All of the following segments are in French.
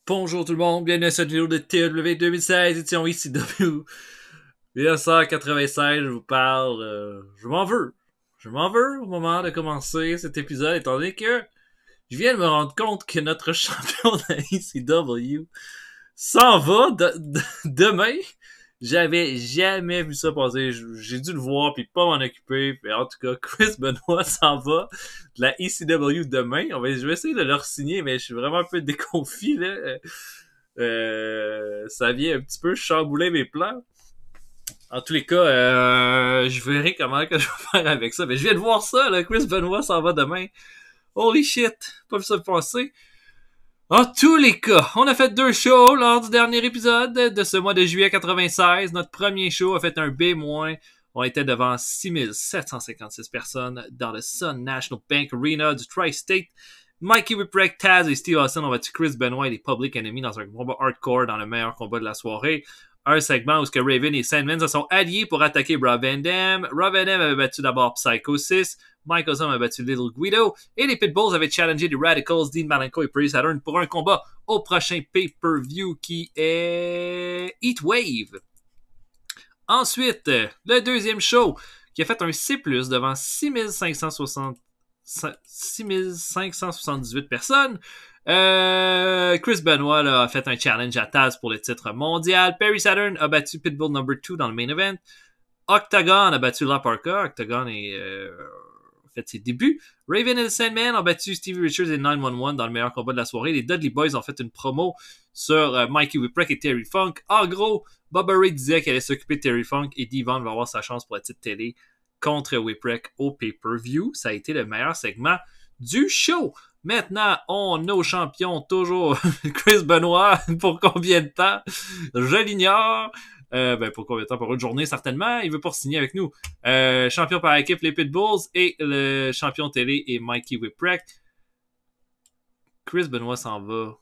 Bonjour tout le monde, bienvenue à cette vidéo de TW 2016, édition ECW 1996, je vous parle, je m'en veux. Je m'en veux au moment de commencer cet épisode, étant donné que je viens de me rendre compte que notre champion de la ECW s'en va demain. J'avais jamais vu ça passer. J'ai dû le voir puis pas m'en occuper. Puis en tout cas, Chris Benoit s'en va de la ECW demain. Je vais essayer de leur signer, mais je suis vraiment un peu déconfit là. Ça vient un petit peu chambouler mes plans. En tous les cas, je verrai comment que je vais faire avec ça. Mais je viens de voir ça, là. Chris Benoit s'en va demain. Holy shit! Pas vu ça passer. En tous les cas, on a fait 2 shows lors du dernier épisode de ce mois de juillet 96. Notre premier show a fait un B-. On était devant 6756 personnes dans le Sun National Bank Arena du Tri-State. Mikey Whipwreck, Taz et Steve Austin ont battu Chris Benoit et les Public Enemy dans un combat hardcore dans le meilleur combat de la soirée. Un segment où Raven et Sandman se sont alliés pour attaquer Rob Van Dam. Rob Van Dam avait battu d'abord Psychosis. Mike Awesome avait battu Little Guido. Et les Pitbulls avaient challengé les Radicals, Dean Malenko et Pretty Saturn pour un combat au prochain pay-per-view qui est Heatwave. Ensuite, le deuxième show qui a fait un C+, devant 6578 personnes. Chris Benoit là, a fait un challenge à Taz pour le titre mondial. Perry Saturn a battu Pitbull No. 2 dans le main event. Octagon a battu La Parka. Octagon a fait ses débuts. Raven et Sandman ont battu Stevie Richards et 911 dans le meilleur combat de la soirée. Les Dudley Boys ont fait une promo sur Mikey Whipwreck et Terry Funk. En gros, Bubba Ray disait qu'elle allait s'occuper de Terry Funk et Devon va avoir sa chance pour la petite télé contre Whipwreck au pay-per-view. Ça a été le meilleur segment du show. Maintenant, on a au champion toujours Chris Benoit. Pour combien de temps? Je l'ignore. Pour combien de temps? Pour une journée, certainement. Il veut pas signer avec nous. Champion par équipe, les Pitbulls. Et le champion télé est Mikey Whipwreck. Chris Benoit s'en va.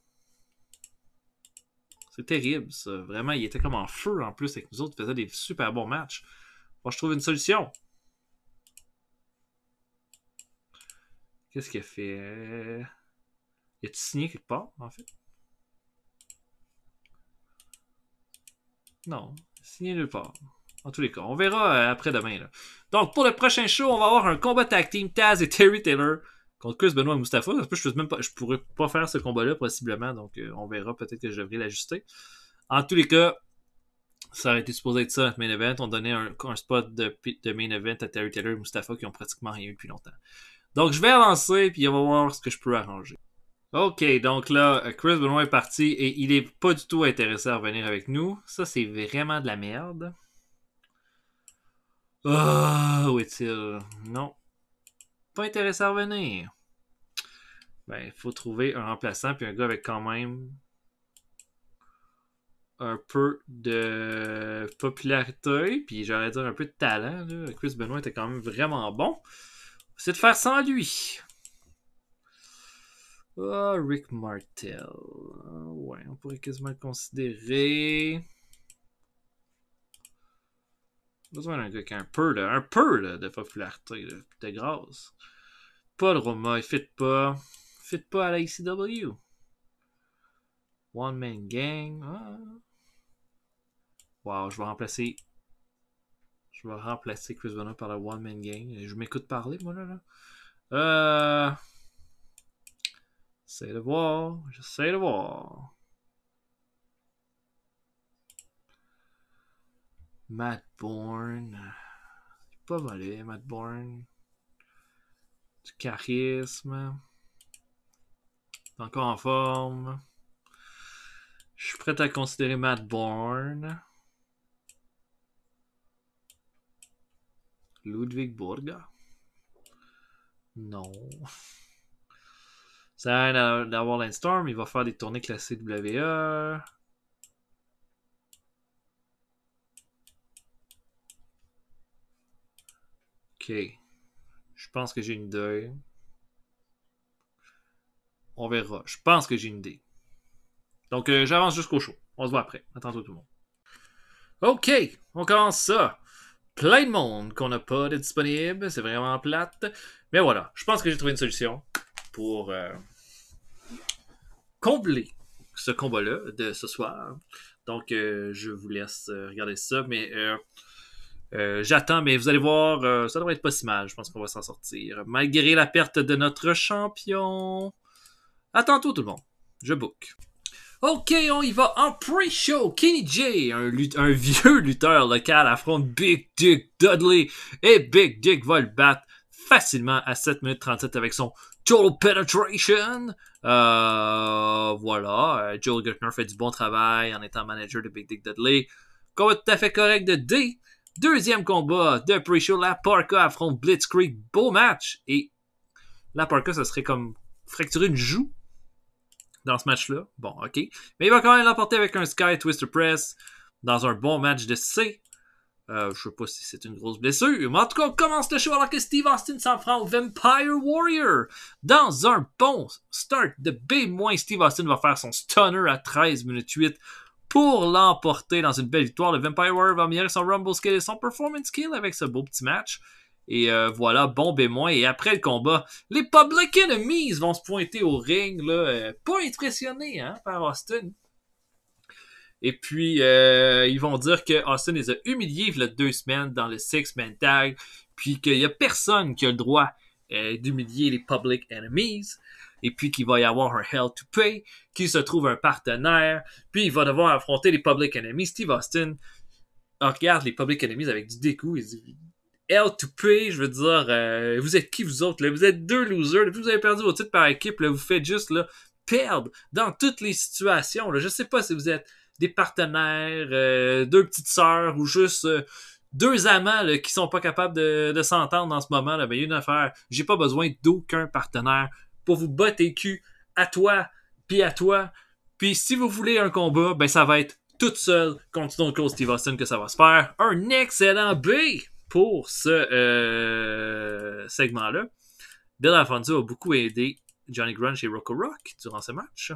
C'est terrible, ça. Vraiment, il était comme en feu, en plus, avec nous autres. Il faisait des super bons matchs. Moi, je trouve une solution. Qu'est-ce qu'il a fait? Il a-tu signé quelque part, en fait? Non, signé nulle part. En tous les cas, on verra après-demain. Là. Donc, pour le prochain show, on va avoir un combat tag team Taz et Terry Taylor contre Chris Benoit et Mustafa. Je pourrais pas faire ce combat-là, possiblement. Donc, on verra. Peut-être que je devrais l'ajuster. En tous les cas, ça aurait été supposé être ça, notre main event. On donnait un spot de main event à Terry Taylor et Mustafa qui ont pratiquement rien eu depuis longtemps. Donc, je vais avancer, puis on va voir ce que je peux arranger. Ok, donc là, Chris Benoit est parti et il est pas du tout intéressé à revenir avec nous. Ça, c'est vraiment de la merde. Où est-il? Non. Pas intéressé à revenir. Il faut trouver un remplaçant puis un gars avec quand même un peu de popularité, puis j'allais dire un peu de talent. Là. Chris Benoit était quand même vraiment bon. C'est de faire sans lui. Rick Martel. Ouais, on pourrait quasiment le considérer. Besoin d'un gars qui a un peu de popularité, de grâce. Pas de Roma, il fit pas. Fit pas à la ECW. One Man Gang. Wow, je vais remplacer Chris Benoit par la One Man Gang. Je m'écoute parler, moi, là. J'essaie de voir. Matt Bourne. C'est pas mauvais, Matt Bourne. Du charisme. Encore en forme. Je suis prêt à considérer Matt Bourne. Ludwig Burga. Non. Ça a d'avoir Landstorm. Il va faire des tournées classées WWE. Ok. Je pense que j'ai une idée. On verra. Je pense que j'ai une idée. Donc, j'avance jusqu'au show. On se voit après. À tantôt tout le monde. Ok, on commence ça. Plein de monde qu'on n'a pas de disponible. C'est vraiment plate. Mais voilà, je pense que j'ai trouvé une solution pour combler ce combat-là de ce soir. Donc, je vous laisse regarder ça, mais j'attends, mais vous allez voir, ça devrait être pas si mal. Je pense qu'on va s'en sortir. Malgré la perte de notre champion. À tantôt, tout le monde. Je book. Ok, on y va en pre-show. Kenny J, un vieux lutteur local, affronte Big Dick Dudley. Et Big Dick va le battre facilement à 7 minutes 37 avec son Total Penetration. Voilà. Joel Gertner fait du bon travail en étant manager de Big Dick Dudley. Combat tout à fait correct de D. Deuxième combat de pre-show. La Parka affronte Blitzkrieg. Beau match. Et la Parka, ça serait comme fracturer une joue dans ce match-là. Bon, ok. Mais il va quand même l'emporter avec un Sky Twister Press dans un bon match de C. Je sais pas si c'est une grosse blessure, mais en tout cas, on commence le show alors que Steve Austin s'en prend au Vampire Warrior. Dans un bon start de B-, Steve Austin va faire son stunner à 13 minutes 8 pour l'emporter dans une belle victoire. Le Vampire Warrior va améliorer son Rumble Skill et son Performance Skill avec ce beau petit match. Et voilà, bon B-. Et après le combat, les Public Enemies vont se pointer au ring, là, pas impressionnés par Austin. Et puis, ils vont dire que Austin les a humiliés il y a 2 semaines dans le Six-Man Tag, puis qu'il n'y a personne qui a le droit d'humilier les Public Enemies, et puis qu'il va y avoir un Hell to Pay, qu'il se trouve un partenaire, puis il va devoir affronter les Public Enemies. Steve Austin regarde les Public Enemies avec du dégoût, il dit Hell to Pay, je veux dire, vous êtes qui vous autres, là? Vous êtes 2 losers, depuis que vous avez perdu vos titres par équipe, là, vous faites juste là, perdre dans toutes les situations. Là. Je sais pas si vous êtes des partenaires, 2 petites sœurs ou juste 2 amants là, qui sont pas capables de s'entendre en ce moment. Là. Ben, il y a une affaire. J'ai pas besoin d'aucun partenaire pour vous botter le cul à toi, puis à toi. Puis si vous voulez un combat, ben ça va être toute seule contre Stone Cold Steve Austin que ça va se faire. Un excellent B pour ce segment-là. Bill Alfonso a beaucoup aidé Johnny Grunge et Rocco Rock durant ce match.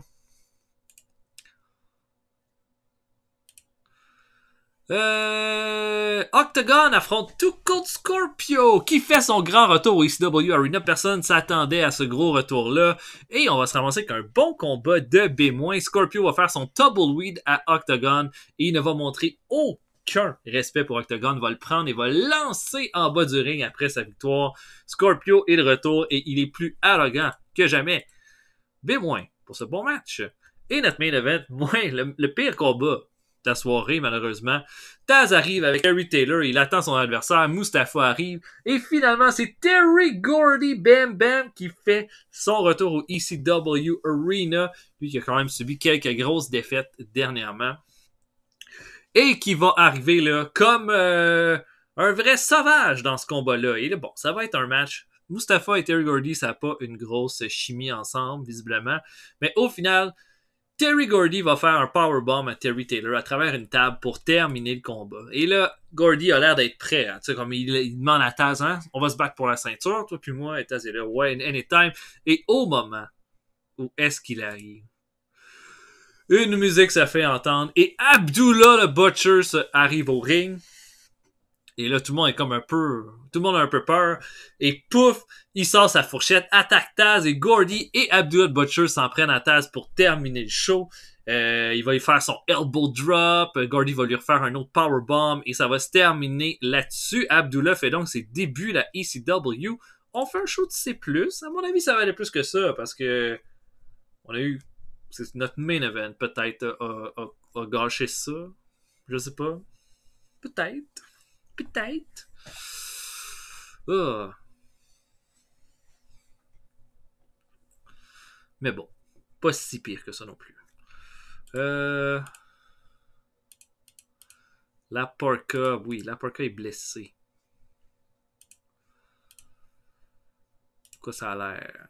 Octagon affronte Too Cold Scorpio qui fait son grand retour au ECW Arena. Personne s'attendait à ce gros retour-là. Et on va se ramasser avec un bon combat de B-. Scorpio va faire son tumbleweed à Octagon et il ne va montrer aucun respect pour Octagon. Il va le prendre et va le lancer en bas du ring après sa victoire. Scorpio est de retour et il est plus arrogant que jamais. B- pour ce bon match. Et notre main event, le pire combat de la soirée, malheureusement. Taz arrive avec Terry Taylor, il attend son adversaire, Mustafa arrive, et finalement, c'est Terry Gordy Bam Bam qui fait son retour au ECW Arena, lui qui a quand même subi quelques grosses défaites dernièrement, et qui va arriver là comme un vrai sauvage dans ce combat-là. Et là, bon, ça va être un match. Mustafa et Terry Gordy, ça n'a pas une grosse chimie ensemble, visiblement, mais au final, Terry Gordy va faire un powerbomb à Terry Taylor à travers une table pour terminer le combat. Et là, Gordy a l'air d'être prêt. Hein. Tu sais, comme il demande à Taz, hein, on va se battre pour la ceinture, toi puis moi. Et Taz est là, ouais, anytime. Et au moment où est-ce qu'il arrive, une musique se fait entendre et Abdullah le Butcher arrive au ring. Et là, tout le monde est comme tout le monde a un peu peur. Et pouf, il sort sa fourchette, attaque Taz et Gordy et Abdullah Butcher s'en prennent à Taz pour terminer le show. Il va lui faire son elbow drop. Gordy va lui refaire un autre powerbomb et ça va se terminer là-dessus. Abdullah fait donc ses débuts à la ECW. On fait un show de C+. À mon avis, ça va aller plus que ça parce que c'est notre main event peut-être a gâché ça. Je sais pas. Peut-être. Oh. Mais bon, pas si pire que ça non plus. La Parka, oui, la Parka est blessée. Pourquoi ça a l'air?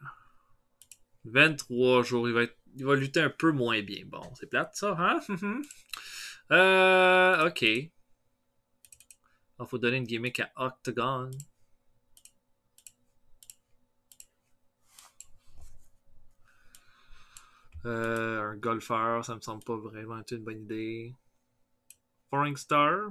23 jours, il va lutter un peu moins bien. Bon, c'est plate ça, hein? Ok. Il faut donner une gimmick à Octagon. Un golfeur, ça me semble pas vraiment être une bonne idée. Foreign Star.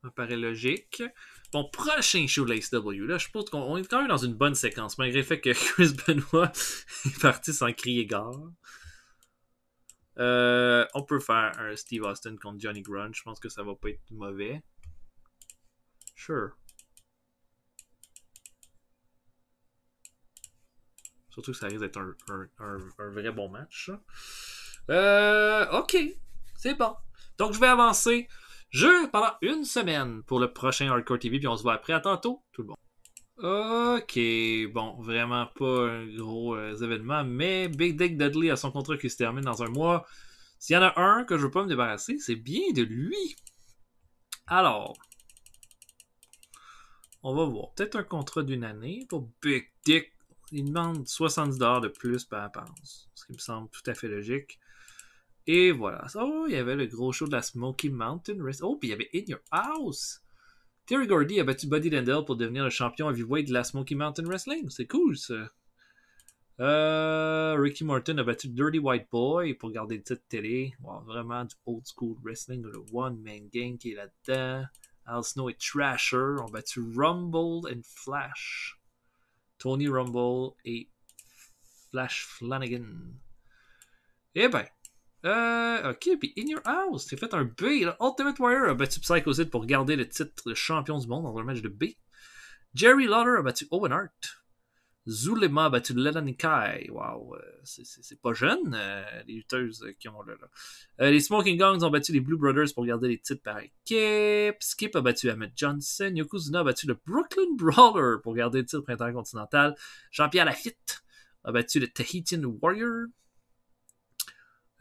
Ça me paraît logique. Bon, prochain show de la SW, là, je pense qu'on est quand même dans une bonne séquence, malgré le fait que Chris Benoit est parti sans crier gare. On peut faire un Steve Austin contre Johnny Grunge. Je pense que ça va pas être mauvais. Sure. Surtout que ça risque d'être un vrai bon match. Ok. C'est bon. Donc, je vais avancer pendant une semaine pour le prochain Hardcore TV. Puis on se voit après. À tantôt, tout le monde. Ok, bon, vraiment pas un gros événement, mais Big Dick Dudley a son contrat qui se termine dans un mois. S'il y en a un que je veux pas me débarrasser, c'est bien de lui. Alors, on va voir. Peut-être un contrat d'une année pour Big Dick. Il demande 70$ de plus par avance, ce qui me semble tout à fait logique. Et voilà. Oh, il y avait le gros show de la Smoky Mountain Race. Oh, puis il y avait In Your House. Terry Gordy a battu Buddy Landell pour devenir le champion heavyweight de la Smoky Mountain Wrestling. C'est cool, ça. Ricky Morton a battu Dirty White Boy pour garder le titre télé. Wow, vraiment du old school wrestling. Le One Man Gang qui est là-dedans. Al Snow et Trasher ont battu Rumble et Flash. Tony Rumble et Flash Flanagan. Eh ben. Ok, puis In Your House, c'est fait un B. Là. Ultimate Warrior a battu Psychosid pour garder le titre de champion du monde dans un match de B. Jerry Lawler a battu Owen Hart. Zulema a battu Lennon Kai. Wow, c'est pas jeune, les lutteuses qui ont là. Les Smoking Guns ont battu les Blue Brothers pour garder les titres par équipe. Skip a battu Ahmed Johnson. Yokozuna a battu le Brooklyn Brawler pour garder le titre intercontinental. Jean-Pierre Lafitte a battu le Tahitian Warrior.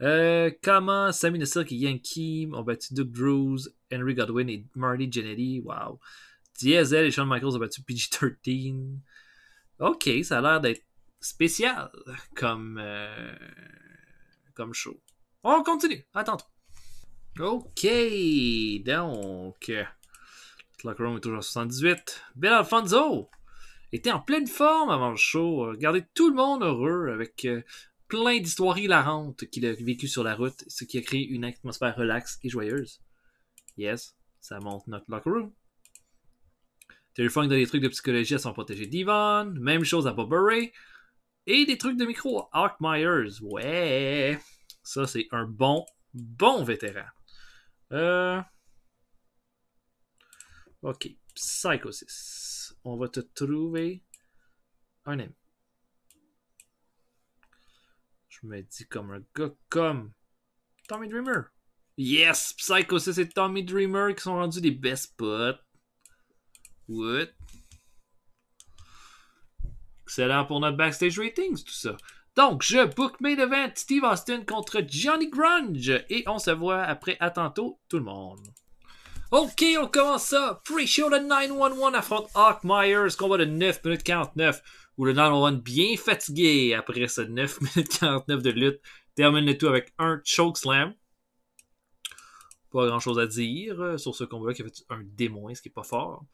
Kama, Sammy Silk et Yankee ont battu Doug Drews, Henry Godwin et Marty Jannetty. Wow. Diesel et Shawn Michaels ont battu PG-13. Ok, ça a l'air d'être spécial comme show. On continue. À tantôt. Ok, donc. Locker Room est toujours à 78. Bill Alfonso était en pleine forme avant le show. Regardez tout le monde heureux avec plein d'histoires hilarantes qu'il a vécues sur la route, ce qui a créé une atmosphère relaxe et joyeuse. Yes, ça monte notre Locker Room. Terry Funk donne des trucs de psychologie à son protégé Devon. Même chose à Bob Murray. Et des trucs de micro à Hawk Myers. Ouais. Ça, c'est un bon vétéran. Ok. Psychosis. On va te trouver un ami. Je me dis comme un gars comme Tommy Dreamer. Yes! Psychosis et Tommy Dreamer qui sont rendus des best potes. What? Excellent pour notre backstage ratings, tout ça. Donc, je book main event Steve Austin contre Johnny Grunge. Et on se voit après. À tantôt, tout le monde. Ok, on commence ça. Pre-show de 911 affronte Hawk Myers. Combat de 9 minutes 49. Où le 911 bien fatigué après ce 9 minutes 49 de lutte termine le tout avec un chokeslam. Pas grand chose à dire sur ce combat qui a fait un démon, ce qui est pas fort.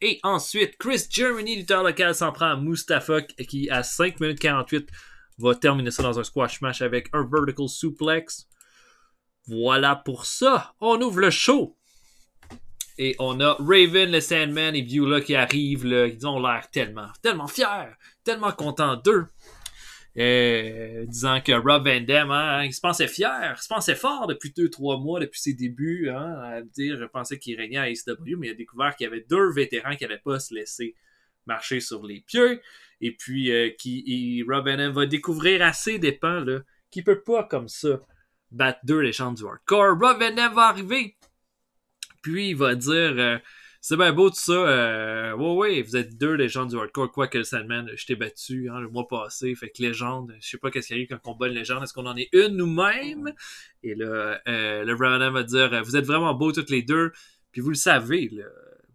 Et ensuite, Chris Germany, lutteur local, s'en prend à Mustafa qui, à 5 minutes 48, va terminer ça dans un squash match avec un vertical suplex. Voilà pour ça. On ouvre le show. Et on a Raven, le Sandman et Beulah qui arrivent. Là, ils ont l'air tellement fiers, tellement contents d'eux. Disant que Rob Van Dam, hein, il se pensait fier, il se pensait fort depuis 2-3 mois, depuis ses débuts, hein, à dire, je pensais qu'il régnait à AEW, mais il a découvert qu'il y avait 2 vétérans qui n'allaient pas se laisser marcher sur les pieds, et puis Rob Van Dam va découvrir assez dépens là, qu'il peut pas comme ça battre 2 légendes du hardcore. Rob Van Dam va arriver, puis il va dire c'est bien beau tout ça. Ouais, vous êtes 2 légendes du hardcore. Quoi que le Sandman, je t'ai battu le mois passé. Fait que légende, je sais pas qu'est-ce qui arrive quand on bat une légende. Est-ce qu'on en est une nous-mêmes? Et là, le Brandon va dire vous êtes vraiment beaux toutes les deux. Puis vous le savez, là,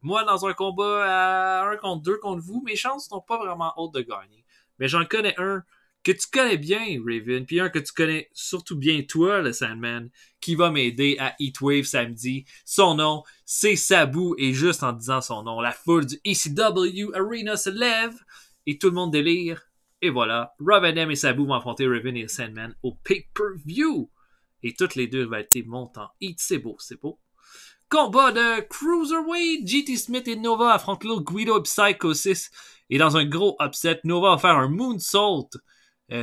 moi, dans un combat à 1 contre 2 contre vous, mes chances sont pas vraiment hautes de gagner. Mais j'en connais un que tu connais bien, Raven, puis un que tu connais surtout bien, toi, le Sandman, qui va m'aider à Heatwave samedi. Son nom, c'est Sabu, et juste en disant son nom, la foule du ECW Arena se lève, et tout le monde délire. Et voilà, Rob Van Dam et Sabu vont affronter Raven et le Sandman au pay-per-view. Et toutes les deux vont être montent en heat. C'est beau, c'est beau. Combat de Cruiserweight. JT Smith et Nova affrontent Lil Guido et Psychosis. Et dans un gros upset, Nova va faire un moonsault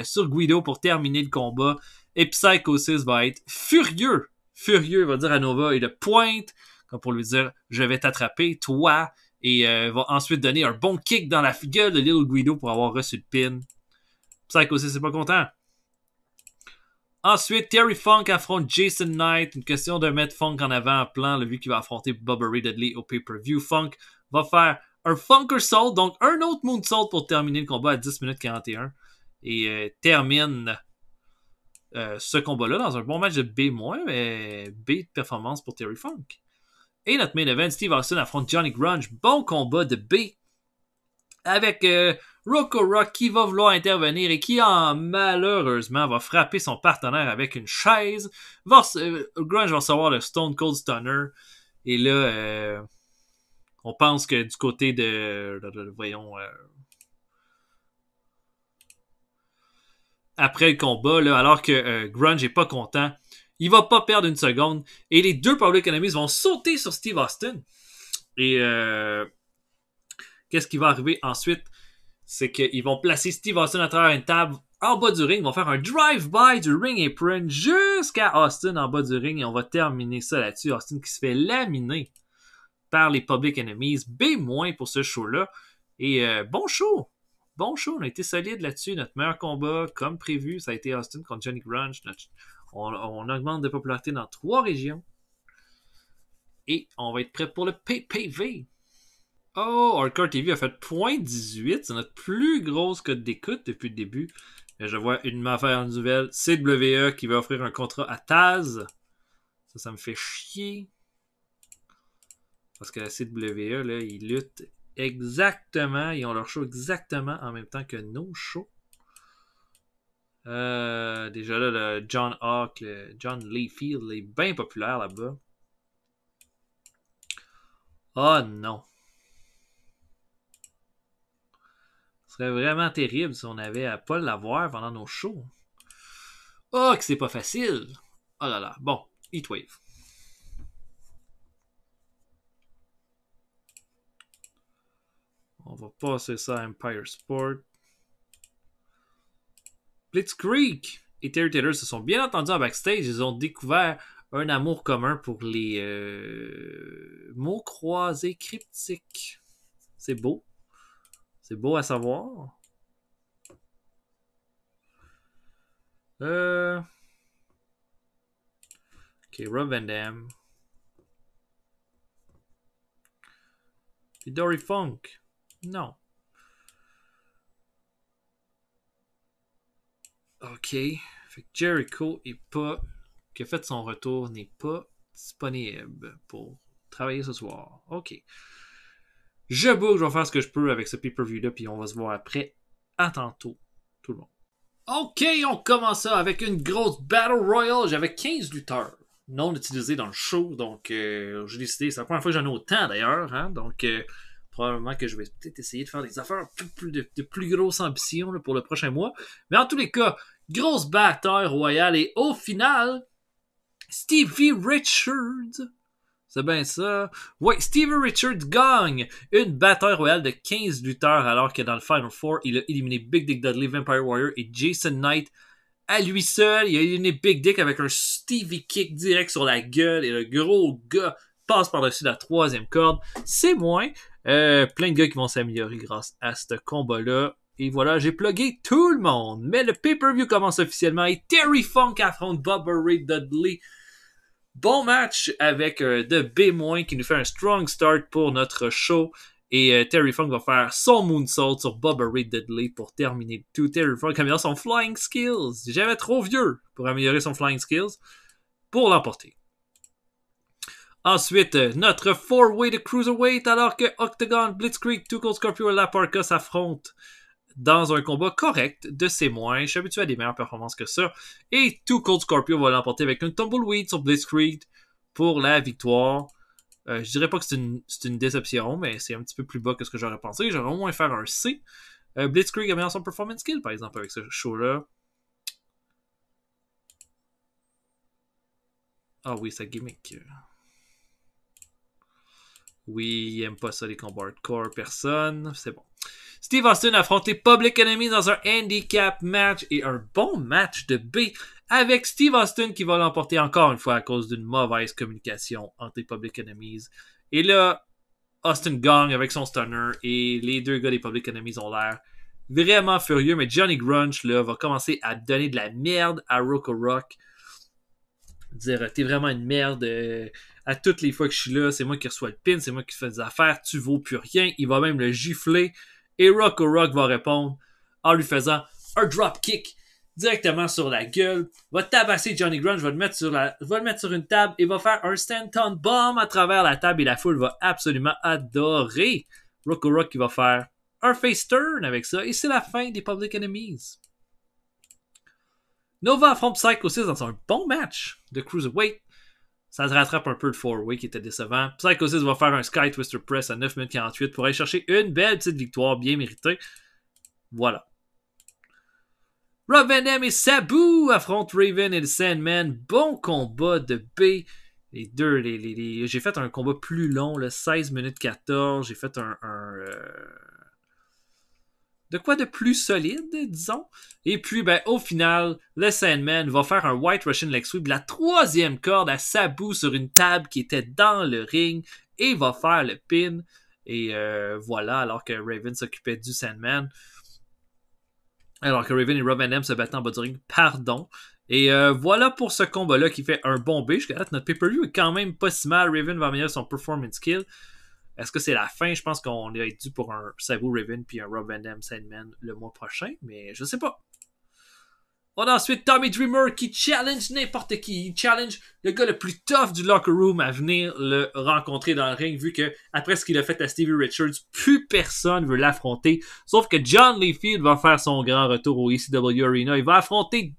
sur Guido pour terminer le combat. Et Psychosis va être furieux. Furieux, il va dire à Nova, il le pointe, comme pour lui dire, je vais t'attraper, toi. Et va ensuite donner un bon kick dans la gueule de Lil Guido pour avoir reçu le pin. Psychosis n'est pas content. Ensuite, Terry Funk affronte Jason Knight. Une question de mettre Funk en avant en plan, vu qu'il va affronter Bubba Ray Dudley au pay-per-view. Funk va faire un Funkersault, donc un autre Moonsault pour terminer le combat à 10 minutes 41. Et termine ce combat-là dans un bon match de B-, mais B de performance pour Terry Funk. Et notre main event, Steve Austin affronte Johnny Grunge. Bon combat de B avec Rocco Rock qui va vouloir intervenir et qui, malheureusement, va frapper son partenaire avec une chaise. Grunge va recevoir le Stone Cold Stunner. Et là, on pense que du côté voyons... après le combat, là, alors que Grunge est pas content, il va pas perdre une seconde. Et les deux Public Enemies vont sauter sur Steve Austin. Et qu'est-ce qui va arriver ensuite? C'est qu'ils vont placer Steve Austin à travers une table en bas du ring. Ils vont faire un drive-by du ring apron jusqu'à Austin en bas du ring. Et on va terminer ça là-dessus. Austin qui se fait laminer par les Public Enemies. B- pour ce show-là. Et bon show! Bon show, on a été solide là-dessus. Notre meilleur combat, comme prévu, ça a été Austin contre Johnny Grunge. On augmente de popularité dans 3 régions. Et on va être prêt pour le PPV. Oh, Hardcore TV a fait .18. C'est notre plus grosse cote d'écoute depuis le début. Et je vois une affaire nouvelle. CWE qui va offrir un contrat à Taz. Ça me fait chier. Parce que la CWE, là, ils luttent exactement. Ils ont leur show exactement en même temps que nos shows. Déjà là, le John Hawk, le John Layfield, il est bien populaire là-bas. Oh non. Ce serait vraiment terrible si on avait à pas l'avoir pendant nos shows. Oh, que c'est pas facile. Oh là là. Bon, Heatwave. On va passer ça à Empire Sport. Blitzkrieg et Terry Taylor se sont bien entendus en backstage. Ils ont découvert un amour commun pour les mots croisés cryptiques. C'est beau. C'est beau à savoir. Ok, Rob Van Dam. Puis Dory Funk. Non. Ok. Fait que Jericho est pas... qui a fait son retour n'est pas disponible pour travailler ce soir. Ok. Je bouge, je vais faire ce que je peux avec ce pay-per-view-là, puis on va se voir après. À tantôt, tout le monde. Ok, on commence ça avec une grosse Battle Royale. J'avais 15 lutteurs non utilisés dans le show, donc j'ai décidé, c'est la première fois que j'en ai autant d'ailleurs, hein, donc probablement que je vais peut-être essayer de faire des affaires de plus grosse ambition là, pour le prochain mois. Mais en tous les cas, grosse bataille royale et au final, Stevie Richards, c'est bien ça. Ouais, Stevie Richards gagne une bataille royale de 15 lutteurs alors que dans le Final Four, il a éliminé Big Dick Dudley, Vampire Warrior et Jason Knight à lui seul. Il a éliminé Big Dick avec un Stevie Kick direct sur la gueule et le gros gars passe par-dessus la 3e corde. C'est moins. Plein de gars qui vont s'améliorer grâce à ce combat-là. Et voilà, j'ai plugué tout le monde. Mais le pay-per-view commence officiellement et Terry Funk affronte Bubba Ray Dudley. Bon match avec de B- qui nous fait un strong start pour notre show. Et Terry Funk va faire son moonsault sur Bubba Ray Dudley pour terminer le tout. Terry Funk améliore son flying skills. Jamais trop vieux pour améliorer son flying skills pour l'emporter. Ensuite, notre 4-way de Cruiserweight alors que Octagon, Blitzkrieg, Two Cold Scorpio et La Parka s'affrontent dans un combat correct de C-. Je suis habitué à des meilleures performances que ça. Et Two Cold Scorpio va l'emporter avec un Tumbleweed sur Blitzkrieg pour la victoire. Je dirais pas que c'est une déception, mais c'est un petit peu plus bas que ce que j'aurais pensé. J'aurais au moins faire un C. Blitzkrieg a bien son performance skill, par exemple, avec ce show-là. Ah oui, sa gimmick. Oui, il aime pas ça, les combats hardcore, personne. C'est bon. Steve Austin affronte les Public Enemy dans un handicap match et un bon match de B avec Steve Austin qui va l'emporter encore une fois à cause d'une mauvaise communication entre les Public Enemies. Et là, Austin gagne avec son stunner et les deux gars des Public Enemies ont l'air vraiment furieux, mais Johnny Grunge là, va commencer à donner de la merde à Rocco Rock. Dire t'es vraiment une merde à toutes les fois que je suis là, c'est moi qui reçois le pin, c'est moi qui fais des affaires, tu vaux plus rien. Il va même le gifler et Rocco Rock va répondre en lui faisant un drop kick directement sur la gueule, va tabasser Johnny Grunge, va le mettre sur une table et va faire un stand-on bomb à travers la table et la foule va absolument adorer Rocco Rock qui va faire un face turn avec ça et c'est la fin des Public Enemies. Nova affronte Psycho 6 dans un bon match de Cruiserweight. Ça se rattrape un peu le 4-way qui était décevant. Psycho 6 va faire un Sky Twister Press à 9 minutes 48 pour aller chercher une belle petite victoire bien méritée. Voilà. Rob Van Dam et Sabu affrontent Raven et le Sandman. Bon combat de B. Les deux, j'ai fait un combat plus long, là, 16 minutes 14. J'ai fait de quoi de plus solide, disons. Et puis, au final, le Sandman va faire un White Russian Leg Sweep de la troisième corde à Sabu sur une table qui était dans le ring et va faire le pin. Et voilà, alors que Raven s'occupait du Sandman. Alors que Raven et Rob Van Dam se battaient en bas du ring. Pardon. Et voilà pour ce combat-là qui fait un bon B. Jusqu'à là, notre pay-per-view est quand même pas si mal. Raven va améliorer son performance skill. Est-ce que c'est la fin? Je pense qu'on est dû pour un Sabu Raven puis un Rob Van Dam Sandman le mois prochain, mais je sais pas. On a ensuite Tommy Dreamer qui challenge n'importe qui. Il challenge le gars le plus tough du locker room à venir le rencontrer dans le ring, vu que après ce qu'il a fait à Stevie Richards, plus personne veut l'affronter. Sauf que John Layfield va faire son grand retour au ECW Arena. Il va affronter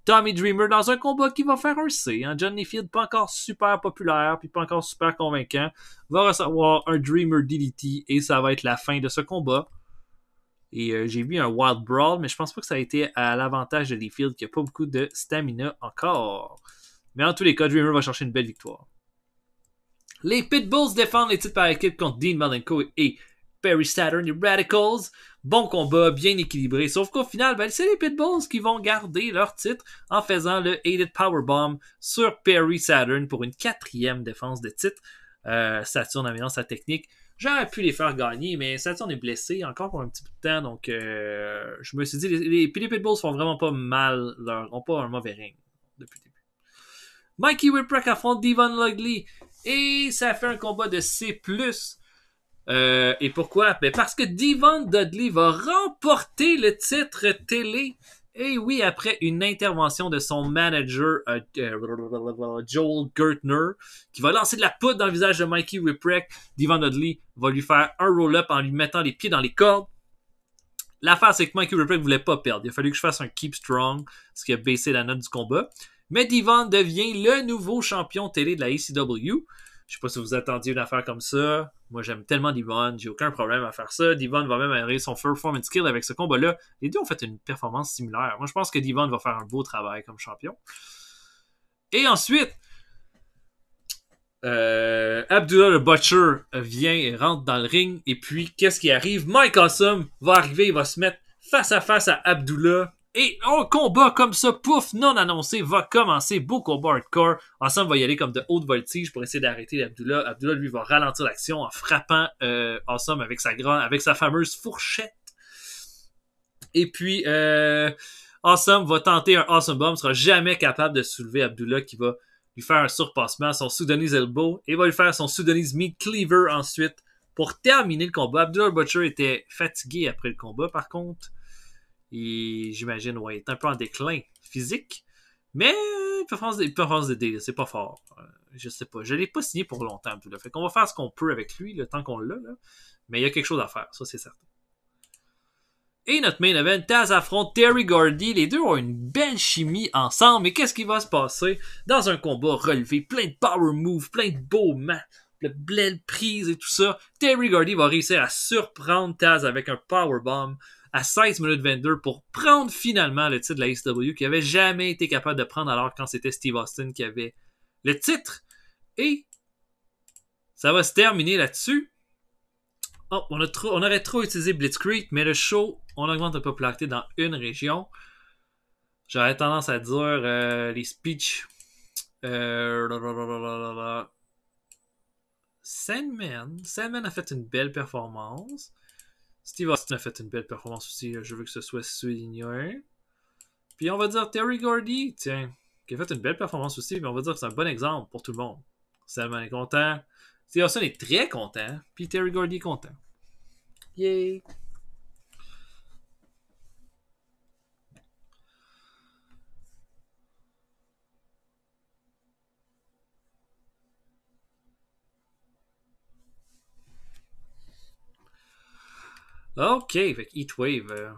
Tommy Dreamer dans un combat qui va faire un C. Hein. John Layfield, pas encore super populaire, puis pas encore super convaincant, va recevoir un Dreamer DDT et ça va être la fin de ce combat. Et j'ai vu un Wild Brawl, mais je pense pas que ça a été à l'avantage de Layfield qui a pas beaucoup de stamina encore. Mais en tous les cas, Dreamer va chercher une belle victoire. Les Pitbulls défendent les titres par équipe contre Dean Malenko et Perry Saturn, les Radicals. Bon combat, bien équilibré. Sauf qu'au final, c'est les Pitbulls qui vont garder leur titre en faisant le Aided Powerbomb sur Perry Saturn pour une 4e défense de titre. Saturn améliore sa technique. J'aurais pu les faire gagner, mais Saturn est blessé encore pour un petit peu de temps. Donc, je me suis dit, les Pitbulls font vraiment pas mal. Ont pas un mauvais ring depuis le début. Mikey Whipwreck affronte Devon Logley. Et ça fait un combat de C+. Et pourquoi? Parce que Devon Dudley va remporter le titre télé. Et oui, après une intervention de son manager, Joel Gertner, qui va lancer de la poudre dans le visage de Mikey Whipwreck, Devon Dudley va lui faire un roll-up en lui mettant les pieds dans les cordes. L'affaire, c'est que Mikey Whipwreck voulait pas perdre. Il a fallu que je fasse un keep strong, ce qui a baissé la note du combat. Mais Devon devient le nouveau champion télé de la ECW. Je sais pas si vous attendiez une affaire comme ça. Moi, j'aime tellement Devon. J'ai aucun problème à faire ça. Devon va même améliorer son performance skill avec ce combat-là. Les deux ont fait une performance similaire. Moi, je pense que Devon va faire un beau travail comme champion. Et ensuite, Abdullah le Butcher vient et rentre dans le ring. Et puis, qu'est-ce qui arrive? Mike Awesome va arriver. Il va se mettre face à face à Abdullah. Et un combat comme ça, pouf, non annoncé, va commencer. Beau combat hardcore. Ensemble, va y aller comme de haute voltige pour essayer d'arrêter Abdullah. Abdullah, lui, va ralentir l'action en frappant Awesome avec sa fameuse fourchette. Et puis, Awesome va tenter un Awesome Bomb. Sera jamais capable de soulever Abdullah qui va lui faire un surpassement, son Sudanese Elbow. Et va lui faire son Sudanese Meat Cleaver ensuite pour terminer le combat. Abdullah Butcher était fatigué après le combat, par contre. Et j'imagine, il est un peu en déclin physique. Mais performance de D, c'est pas fort. Je sais pas. Je l'ai pas signé pour longtemps, Abdullah. Fait qu'on va faire ce qu'on peut avec lui, le temps qu'on l'a. Là. Mais il y a quelque chose à faire, ça c'est certain. Et notre main event, Taz affronte Terry Gordy. Les deux ont une belle chimie ensemble. Mais qu'est-ce qui va se passer dans un combat relevé, plein de power moves, plein de beaux matchs, de belles prises et tout ça? Terry Gordy va réussir à surprendre Taz avec un powerbomb à 16 minutes 22 pour prendre finalement le titre de la ECW qui avait jamais été capable de prendre alors quand c'était Steve Austin qui avait le titre. Et Ça va se terminer là-dessus. Oh, on aurait trop utilisé Blitzkrieg, mais le show, on augmente la popularité dans une région. J'aurais tendance à dire les speeches. Sandman a fait une belle performance. Steve Austin a fait une belle performance aussi. Je veux que ce soit souligné. Puis on va dire Terry Gordy, tiens, qui a fait une belle performance aussi, mais on va dire que c'est un bon exemple pour tout le monde. Sandman est content. Steve Austin est très content. Puis Terry Gordy est content. Yay! Ok, fait que Heatwave.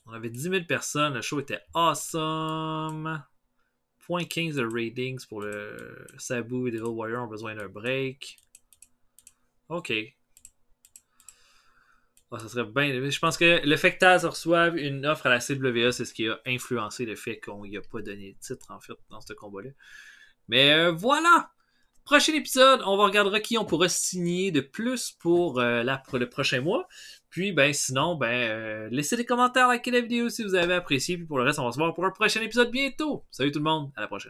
On avait 10 000 personnes, le show était awesome. 0.15 de ratings pour le Sabu et Devil Warrior ont besoin d'un break. Ok. Oh, ça serait bien. Je pense que le fait que Taz reçoive une offre à la CWA, c'est ce qui a influencé le fait qu'on n'y a pas donné de titre, en fait, dans ce combat-là. Mais voilà! Prochain épisode, on va regarder qui on pourra signer de plus pour le prochain mois. Puis, ben, sinon, laissez des commentaires, likez la vidéo si vous avez apprécié. Puis pour le reste, on va se voir pour un prochain épisode bientôt. Salut tout le monde, à la prochaine.